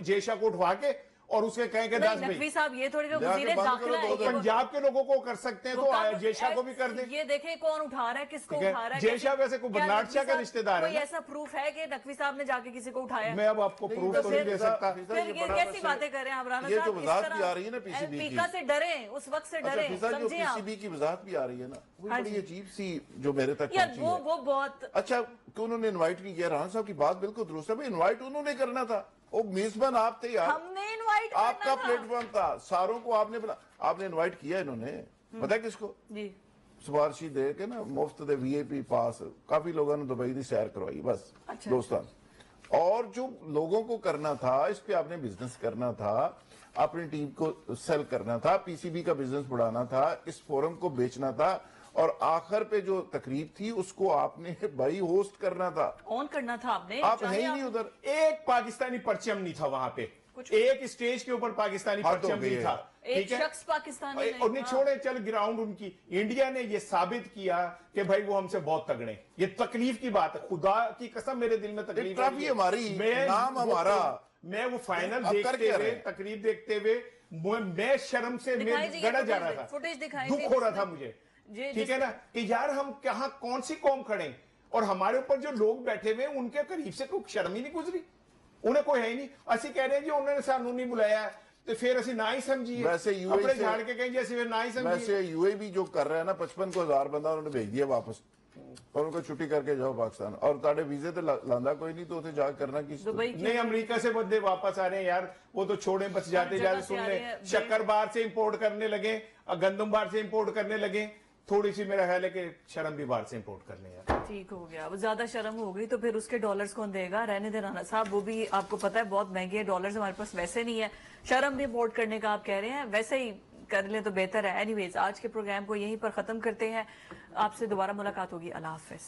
जय शाह को उठवा के और उसके कहें कि नकवी साहब ये थोड़ी पंजाब के लोगों को कर सकते हैं तो जय शाह को भी कर दें। ये देखें कौन उठा रहा है, किसको उठा रहा है। जय शाह वैसे को बर्नाड शाह का रिश्तेदार है। कोई ऐसा प्रूफ है कि नकवी साहब ने जाके किसी को उठाया? मैं अब आपको प्रूफ तो नहीं दे सकता। फिर ये कैसी बातें कर रहे हैं आप राना साहब? वजाहत भी आ रही है ना पीसीबी की, पीका से डरे, उस वक्त से डरे, समझे आप? पीसीबी की वजाहत भी आ रही है ना, वो बड़ी अजीब सी जो मेरे तक पहुंची है। वो बहुत अच्छा कि उन्होंने इनवाइट नहीं किया। राना साहब की बात बिल्कुल दुरुस्त है, इनवाइट उन्होंने करना था, वो मेजबान आप थे यार, हमने इनवाइट आपका प्लेटफॉर्म था, सारों को आपने इनवाइट किया। इन्होंने पता है किसको? जी, सिफारशी दे के ना मुफ्त दे वीआईपी पास, काफी लोगों ने दुबई की सैर करवाई बस। अच्छा। दोस्तान, और जो लोगों को करना था, इस पे आपने बिजनेस करना था, अपनी टीम को सेल करना था, पीसीबी का बिजनेस बढ़ाना था, इस फोरम को बेचना था, और आखिर पे जो तकरीब थी उसको आपने भाई होस्ट करना था, ऑन करना था आपने। आप है ही नहीं उधर। एक पाकिस्तानी परचम नहीं था वहां पे, एक स्टेज के ऊपर पाकिस्तानी परचम नहीं था, एक शख्स पाकिस्तानी और नहीं छोड़े चल ग्राउंड उनकी। इंडिया ने ये साबित किया कि भाई वो हमसे बहुत तगड़े। ये तकलीफ की बात है, खुदा की कसम मेरे दिल में तकलीफ हमारी, नाम हमारा। मैं वो फाइनल देखते हुए, तकरीब देखते हुए मैं शर्म से मैं गड़ा जा रहा था, दुख हो रहा था मुझे, ठीक है ना, कि यार हम कहाँ कौन सी कौम खड़े, और हमारे ऊपर जो लोग बैठे हुए उनके करीब से कोई शर्म ही नहीं गुजरी, उन्हें कोई है ही नहीं। ਅਸੀਂ कह रहे हैं जी उन्होंने सानू नहीं बुलाया तो फिर ਅਸੀਂ ना ही समझिए, वैसे अपने झाड़ के कहें जैसे ना ही समझिए। वैसे यूएई भी जो कर रहा है ना 55,000 बंदा उन्होंने भेज दिया वापस, और उनको छुट्टी करके जाओ पाकिस्तान, और ताड़े वीजे तो लांदा कोई नहीं, तो उसे जा करना की नहीं। अमेरिका से बंदे वापस आ रहे हैं यार, वो तो छोड़े बस जाते जाते सुन ले, शक्कर बाहर से इंपोर्ट करने लगे, गंदम बाहर से इंपोर्ट करने लगे, थोड़ी सी मेरा ख्याल है कि शर्म भी बाहर से इंपोर्ट करने यार। ठीक हो गया, वो ज्यादा शर्म हो गई तो फिर उसके डॉलर्स कौन देगा, रहने दे राना साहब, वो भी आपको पता है बहुत महंगे हैं डॉलर्स, हमारे पास वैसे नहीं है, शर्म भी इंपोर्ट करने का आप कह रहे हैं, वैसे ही कर ले तो बेहतर है। एनीवेज आज के प्रोग्राम को यहीं पर खत्म करते हैं, आपसे दोबारा मुलाकात होगी, अल्लाह हाफिज।